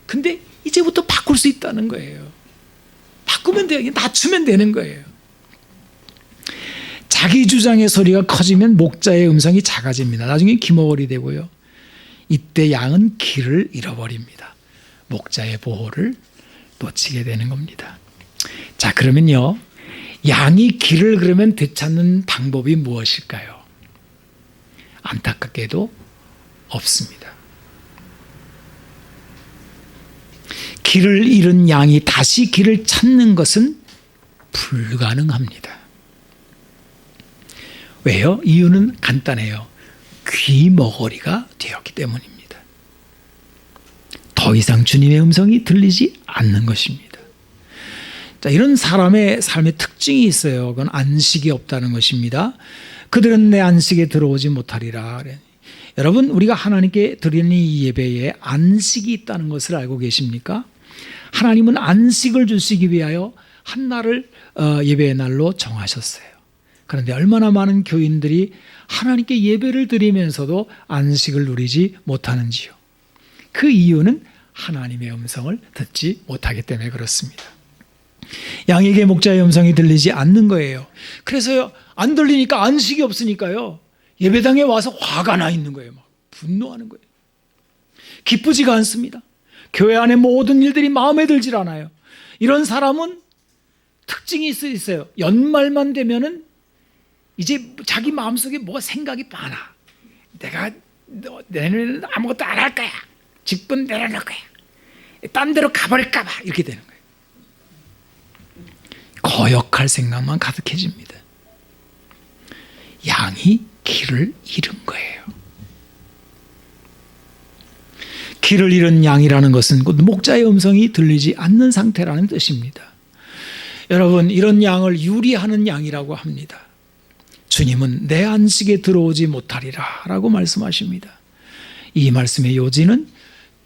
[SPEAKER 1] 근데 이제부터 바꿀 수 있다는 거예요. 바꾸면 돼요. 낮추면 되는 거예요. 자기 주장의 소리가 커지면 목자의 음성이 작아집니다. 나중에 기머거리 되고요. 이때 양은 길을 잃어버립니다. 목자의 보호를 놓치게 되는 겁니다. 자, 그러면요, 양이 길을 그러면 되찾는 방법이 무엇일까요? 안타깝게도 없습니다. 길을 잃은 양이 다시 길을 찾는 것은 불가능합니다. 왜요? 이유는 간단해요. 귀머거리가 되었기 때문입니다. 더 이상 주님의 음성이 들리지 않는 것입니다. 자, 이런 사람의 삶의 특징이 있어요. 그건 안식이 없다는 것입니다. 그들은 내 안식에 들어오지 못하리라. 여러분, 우리가 하나님께 드리는 이 예배에 안식이 있다는 것을 알고 계십니까? 하나님은 안식을 주시기 위하여 한 날을 예배의 날로 정하셨어요. 그런데 얼마나 많은 교인들이 하나님께 예배를 드리면서도 안식을 누리지 못하는지요. 그 이유는 하나님의 음성을 듣지 못하기 때문에 그렇습니다. 양에게 목자의 음성이 들리지 않는 거예요. 그래서 안 들리니까 안식이 없으니까요, 예배당에 와서 화가 나 있는 거예요. 막 분노하는 거예요. 기쁘지가 않습니다. 교회 안에 모든 일들이 마음에 들질 않아요. 이런 사람은 특징이 있어요. 연말만 되면은 이제 자기 마음속에 뭐가 생각이 많아. 내가 내년에는 아무것도 안 할 거야. 직분 내려놓을 거야. 딴 데로 가버릴까 봐. 이렇게 되는 거예요. 거역할 생각만 가득해집니다. 양이 길을 잃은 거예요. 길을 잃은 양이라는 것은 곧 목자의 음성이 들리지 않는 상태라는 뜻입니다. 여러분, 이런 양을 유리하는 양이라고 합니다. 주님은 내 안식에 들어오지 못하리라 라고 말씀하십니다. 이 말씀의 요지는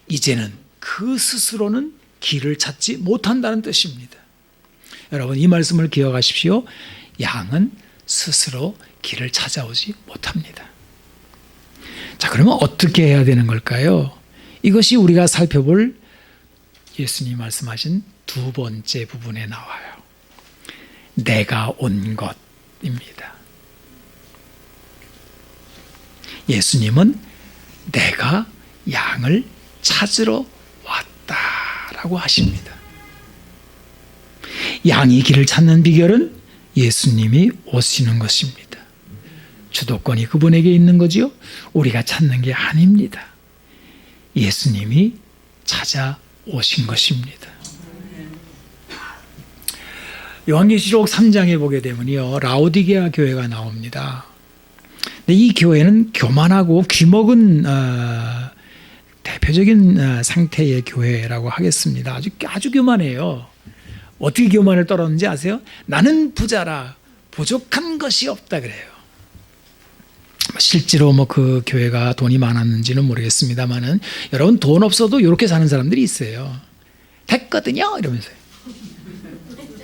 [SPEAKER 1] 이제는 그 스스로는 길을 찾지 못한다는 뜻입니다. 여러분, 이 말씀을 기억하십시오. 양은 스스로 길을 찾아오지 못합니다. 자, 그러면 어떻게 해야 되는 걸까요? 이것이 우리가 살펴볼 예수님이 말씀하신 두 번째 부분에 나와요. 내가 온 것입니다. 예수님은 내가 양을 찾으러 왔다라고 하십니다. 양이 길을 찾는 비결은 예수님이 오시는 것입니다. 주도권이 그분에게 있는 거지요. 우리가 찾는 게 아닙니다. 예수님이 찾아오신 것입니다. 요한계시록 3장에 보게 되면요, 라오디게아 교회가 나옵니다. 근데 이 교회는 교만하고 귀먹은 대표적인 상태의 교회라고 하겠습니다. 아주 교만해요. 어떻게 교만을 떨었는지 아세요? 나는 부자라 부족한 것이 없다 그래요. 실제로 그 교회가 돈이 많았는지는 모르겠습니다만은, 여러분, 돈 없어도 이렇게 사는 사람들이 있어요. 됐거든요 이러면서요.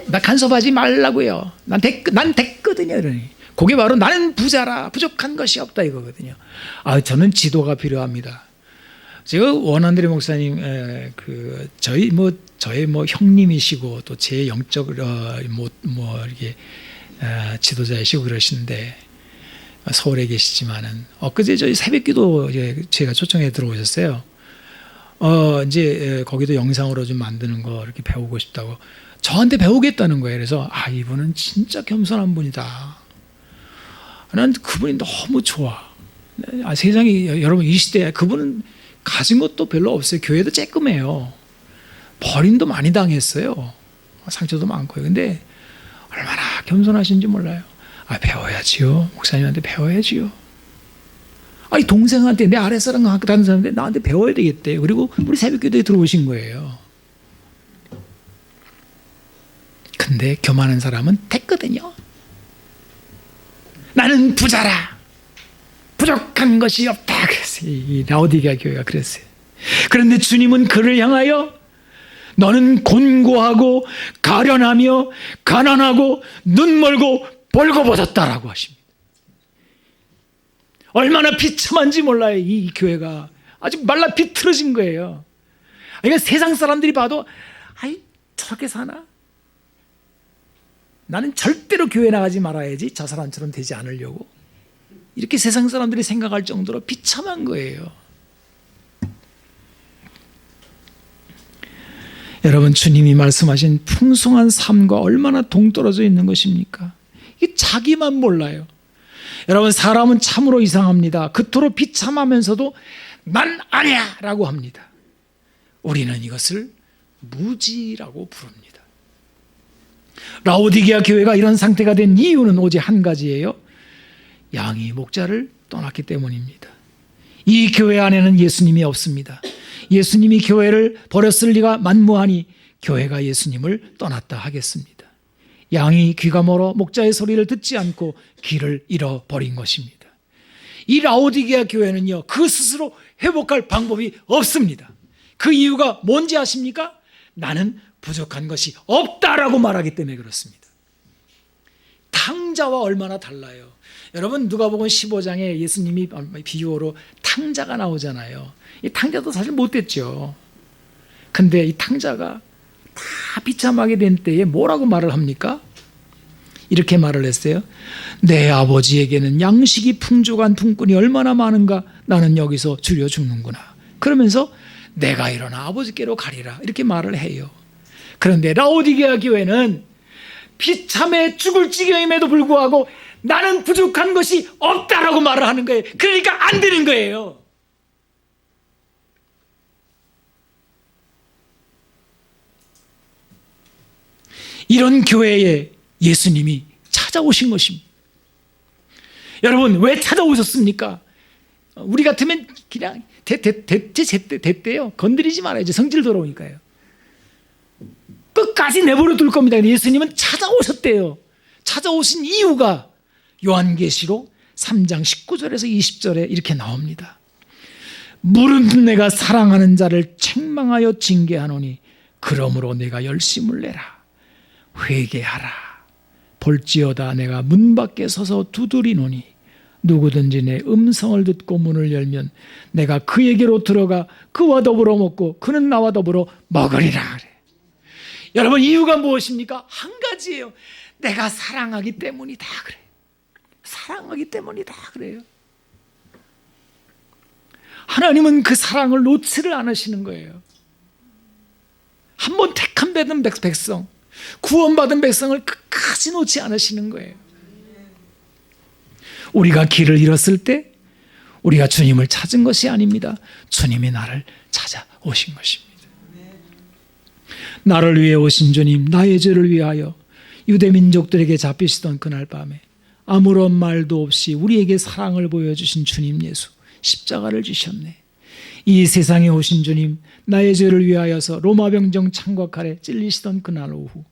[SPEAKER 1] 나 간섭하지 말라고요. 난 됐거든요 이러니. 그게 바로 나는 부자라 부족한 것이 없다 이거거든요. 저는 지도가 필요합니다. 제가 원한드레 목사님 저의 형님이시고 또 제 영적 이렇게 지도자이시고 그러시는데, 서울에 계시지만은 엊그제 저희 새벽기도 제가 초청해 들어오셨어요. 이제 거기도 영상으로 좀 만드는 거 이렇게 배우고 싶다고 저한테 배우겠다는 거예요. 그래서 이분은 진짜 겸손한 분이다. 난 그분이 너무 좋아. 세상에 여러분, 이 시대에 그분은 가진 것도 별로 없어요. 교회도 쬐끔해요. 버림도 많이 당했어요. 상처도 많고요. 근데 얼마나 겸손하신지 몰라요. 배워야지요. 목사님한테 배워야지요. 동생한테, 내 아랫사람 다른 사람한테 나한테 배워야 되겠대요. 그리고 우리 새벽기도에 들어오신 거예요. 근데 교만한 사람은 됐거든요. 나는 부자라. 부족한 것이 없다 그랬어요. 이 라오디게아 교회가 그랬어요. 그런데 주님은 그를 향하여 너는 곤고하고 가련하며 가난하고 눈멀고 벌거벗었다라고 하십니다. 얼마나 비참한지 몰라요. 이 교회가 아주 말라 비틀어진 거예요. 그러니까 세상 사람들이 봐도 아이 저렇게 사나? 나는 절대로 교회 나가지 말아야지. 저 사람처럼 되지 않으려고. 이렇게 세상 사람들이 생각할 정도로 비참한 거예요. 여러분, 주님이 말씀하신 풍성한 삶과 얼마나 동떨어져 있는 것입니까? 이게 자기만 몰라요. 여러분, 사람은 참으로 이상합니다. 그토록 비참하면서도 난 아니야 라고 합니다. 우리는 이것을 무지라고 부릅니다. 라오디게아 교회가 이런 상태가 된 이유는 오직 한 가지예요. 양이 목자를 떠났기 때문입니다. 이 교회 안에는 예수님이 없습니다. 예수님이 교회를 버렸을 리가 만무하니 교회가 예수님을 떠났다 하겠습니다. 양이 귀가 멀어 목자의 소리를 듣지 않고 길을 잃어버린 것입니다. 이 라오디게아 교회는요, 그 스스로 회복할 방법이 없습니다. 그 이유가 뭔지 아십니까? 나는 부족한 것이 없다라고 말하기 때문에 그렇습니다. 탕자와 얼마나 달라요. 여러분, 누가복음 15장에 예수님이 비유어로 탕자가 나오잖아요. 이 탕자도 사실 못됐죠. 근데 이 탕자가 다 비참하게 된 때에 뭐라고 말을 합니까? 이렇게 말을 했어요. 내 아버지에게는 양식이 풍족한 품꾼이 얼마나 많은가. 나는 여기서 줄여 죽는구나. 그러면서 내가 일어나 아버지께로 가리라. 이렇게 말을 해요. 그런데 라오디게아 교회는 비참해 죽을 지경임에도 불구하고 나는 부족한 것이 없다라고 말을 하는 거예요. 그러니까 안 되는 거예요. 이런 교회에 예수님이 찾아오신 것입니다. 여러분, 왜 찾아오셨습니까? 우리 같으면 그냥 됐대요. 건드리지 말아야죠. 성질 더러우니까요. 끝까지 내버려 둘 겁니다. 예수님은 찾아오셨대요. 찾아오신 이유가 요한계시록 3장 19절에서 20절에 이렇게 나옵니다. 물은 내가 사랑하는 자를 책망하여 징계하노니 그러므로 내가 열심을 내라. 회개하라. 볼지어다 내가 문 밖에 서서 두드리노니 누구든지 내 음성을 듣고 문을 열면 내가 그에게로 들어가 그와 더불어 먹고 그는 나와 더불어 먹으리라. 그래. 여러분, 이유가 무엇입니까? 한 가지예요. 내가 사랑하기 때문이다. 그래. 사랑하기 때문이다. 그래요. 하나님은 그 사랑을 놓지를 않으시는 거예요. 한번 택함 받은 백성, 구원받은 백성을 끝까지 놓지 않으시는 거예요. 우리가 길을 잃었을 때 우리가 주님을 찾은 것이 아닙니다. 주님이 나를 찾아오신 것입니다. 나를 위해 오신 주님, 나의 죄를 위하여 유대 민족들에게 잡히시던 그날 밤에 아무런 말도 없이 우리에게 사랑을 보여주신 주님 예수, 십자가를 지셨네. 이 세상에 오신 주님, 나의 죄를 위하여서 로마 병정 창각 아래 찔리시던 그날 오후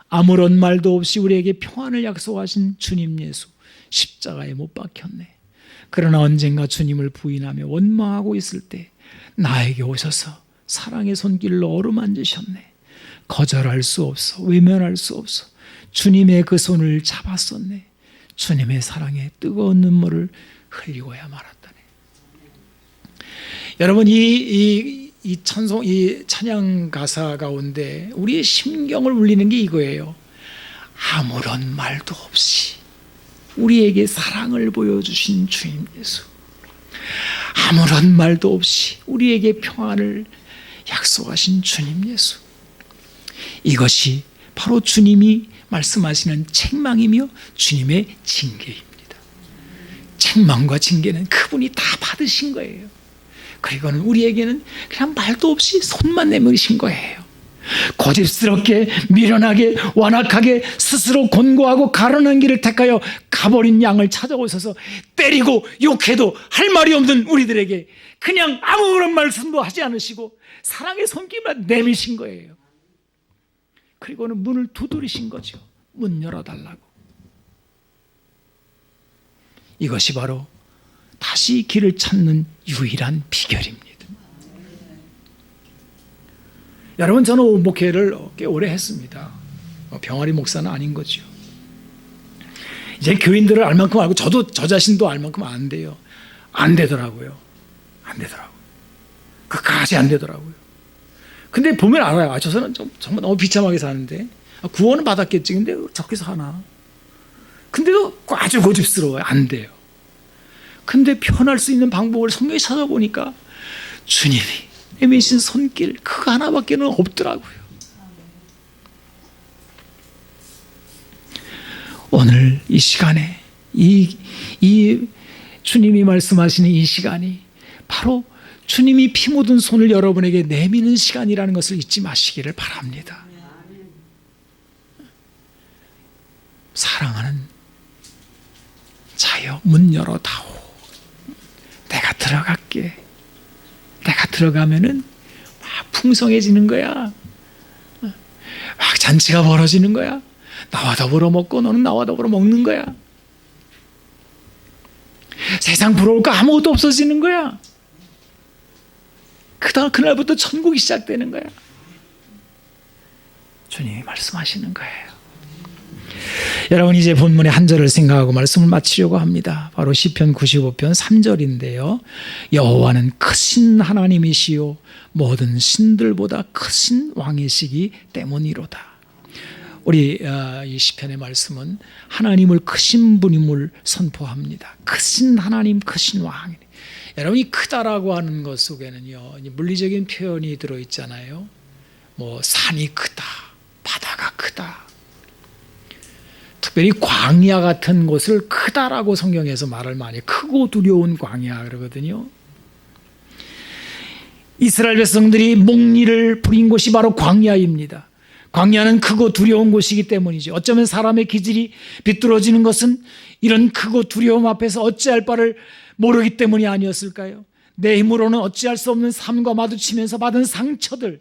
[SPEAKER 1] 아무런 말도 없이 우리에게 평안을 약속하신 주님 예수, 십자가에 못 박혔네. 그러나 언젠가 주님을 부인하며 원망하고 있을 때 나에게 오셔서 사랑의 손길로 어루만지셨네. 거절할 수 없어, 외면할 수 없어. 주님의 그 손을 잡았었네. 주님의 사랑에 뜨거운 눈물을 흘리고야 말았다네. 여러분, 이 찬양 가사 가운데 우리의 심경을 울리는 게 이거예요. 아무런 말도 없이 우리에게 사랑을 보여주신 주님 예수, 아무런 말도 없이 우리에게 평안을 약속하신 주님 예수, 이것이 바로 주님이 말씀하시는 책망이며 주님의 징계입니다. 책망과 징계는 그분이 다 받으신 거예요. 그리고는 우리에게는 그냥 말도 없이 손만 내밀으신 거예요. 고집스럽게, 미련하게, 완악하게 스스로 곤고하고 가련한 길을 택하여 가버린 양을 찾아오셔서 때리고 욕해도 할 말이 없는 우리들에게 그냥 아무런 말씀도 하지 않으시고 사랑의 손길만 내미신 거예요. 그리고는 문을 두드리신 거죠. 문 열어달라고. 이것이 바로 다시 다시 길을 찾는 유일한 비결입니다. 여러분, 저는 목회를 꽤 오래 했습니다. 병아리 목사는 아닌 거죠. 이제 교인들을 알 만큼 알고 저도 저 자신도 알 만큼 안 돼요. 안 되더라고요. 끝까지 안 되더라고요. 근데 보면 알아요. 저 사람은 정말 너무 비참하게 사는데 구원은 받았겠지. 근데 저렇게 사나. 근데도 아주 고집스러워요. 안 돼요. 근데 편할 수 있는 방법을 성경에 찾아보니까 주님이 내미신 손길 그거 하나밖에는 없더라고요. 오늘 이 시간에 이 주님이 말씀하시는 이 시간이 바로 주님이 피 묻은 손을 여러분에게 내미는 시간이라는 것을 잊지 마시기를 바랍니다. 사랑하는 자여, 문 열어다오. 내가 들어갈게. 내가 들어가면은 막 풍성해지는 거야. 막 잔치가 벌어지는 거야. 나와 더불어 먹고 너는 나와 더불어 먹는 거야. 세상 부러울 거 아무것도 없어지는 거야. 그날부터 천국이 시작되는 거야. 주님이 말씀하시는 거예요. 여러분, 이제 본문의 한 절을 생각하고 말씀을 마치려고 합니다. 바로 시편 95편 3절인데요. 여호와는 크신 하나님이시요 모든 신들보다 크신 왕이시기 때문이로다. 우리 이 시편의 말씀은 하나님을 크신 분임을 선포합니다. 크신 하나님, 크신 왕. 여러분이 크다라고 하는 것 속에는요, 물리적인 표현이 들어있잖아요. 뭐 산이 크다, 바다가 크다. 특별히 광야 같은 곳을 크다라고 성경에서 말을 많이 해요. 크고 두려운 광야 그러거든요. 이스라엘 백성들이 목리를 부린 곳이 바로 광야입니다. 광야는 크고 두려운 곳이기 때문이죠. 어쩌면 사람의 기질이 비뚤어지는 것은 이런 크고 두려움 앞에서 어찌할 바를 모르기 때문이 아니었을까요? 내 힘으로는 어찌할 수 없는 삶과 마주치면서 받은 상처들,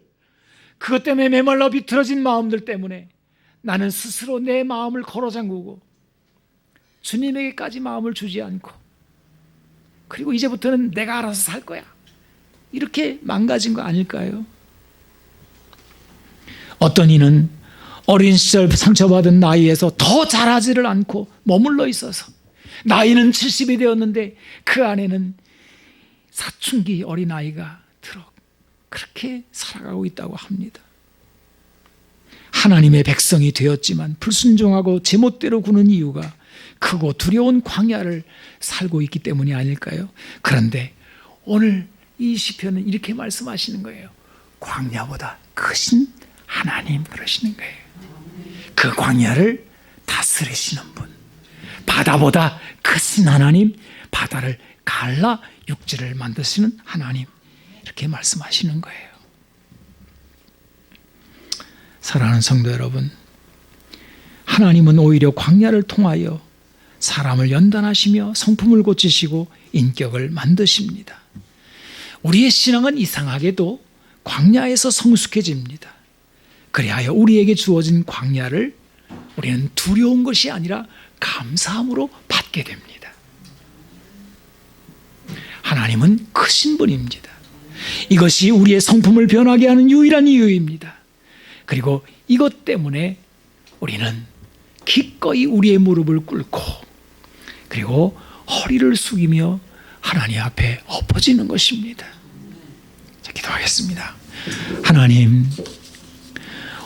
[SPEAKER 1] 그것 때문에 메말라 비틀어진 마음들 때문에 나는 스스로 내 마음을 걸어 잠그고 주님에게까지 마음을 주지 않고, 그리고 이제부터는 내가 알아서 살 거야, 이렇게 망가진 거 아닐까요? 어떤 이는 어린 시절 상처받은 나이에서 더 자라지를 않고 머물러 있어서 나이는 70이 되었는데 그 안에는 사춘기 어린아이가 들어 그렇게 살아가고 있다고 합니다. 하나님의 백성이 되었지만 불순종하고 제멋대로 구는 이유가 크고 두려운 광야를 살고 있기 때문이 아닐까요? 그런데 오늘 이 시편은 이렇게 말씀하시는 거예요. 광야보다 크신 하나님, 그러시는 거예요. 그 광야를 다스리시는 분, 바다보다 크신 하나님, 바다를 갈라 육지를 만드시는 하나님, 이렇게 말씀하시는 거예요. 사랑하는 성도 여러분, 하나님은 오히려 광야를 통하여 사람을 연단하시며 성품을 고치시고 인격을 만드십니다. 우리의 신앙은 이상하게도 광야에서 성숙해집니다. 그리하여 우리에게 주어진 광야를 우리는 두려운 것이 아니라 감사함으로 받게 됩니다. 하나님은 크신 분입니다. 이것이 우리의 성품을 변하게 하는 유일한 이유입니다. 그리고 이것 때문에 우리는 기꺼이 우리의 무릎을 꿇고 그리고 허리를 숙이며 하나님 앞에 엎어지는 것입니다. 자, 기도하겠습니다. 하나님,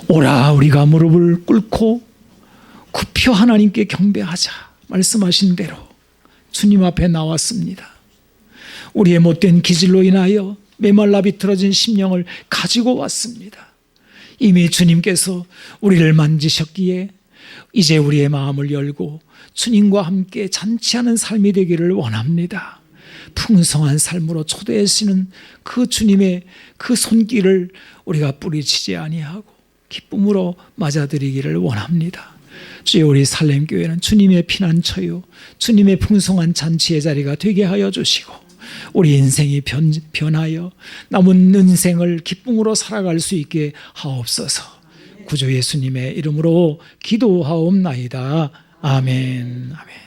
[SPEAKER 1] 오라 우리가 무릎을 꿇고 굽혀 하나님께 경배하자 말씀하신 대로 주님 앞에 나왔습니다. 우리의 못된 기질로 인하여 메말라 비틀어진 심령을 가지고 왔습니다. 이미 주님께서 우리를 만지셨기에 이제 우리의 마음을 열고 주님과 함께 잔치하는 삶이 되기를 원합니다. 풍성한 삶으로 초대하시는 그 주님의 그 손길을 우리가 뿌리치지 아니하고 기쁨으로 맞아들이기를 원합니다. 주여, 우리 살렘교회는 주님의 피난처요 주님의 풍성한 잔치의 자리가 되게 하여 주시고 우리 인생이 변하여 남은 인생을 기쁨으로 살아갈 수 있게 하옵소서. 구주 예수님의 이름으로 기도하옵나이다. 아멘. 아멘.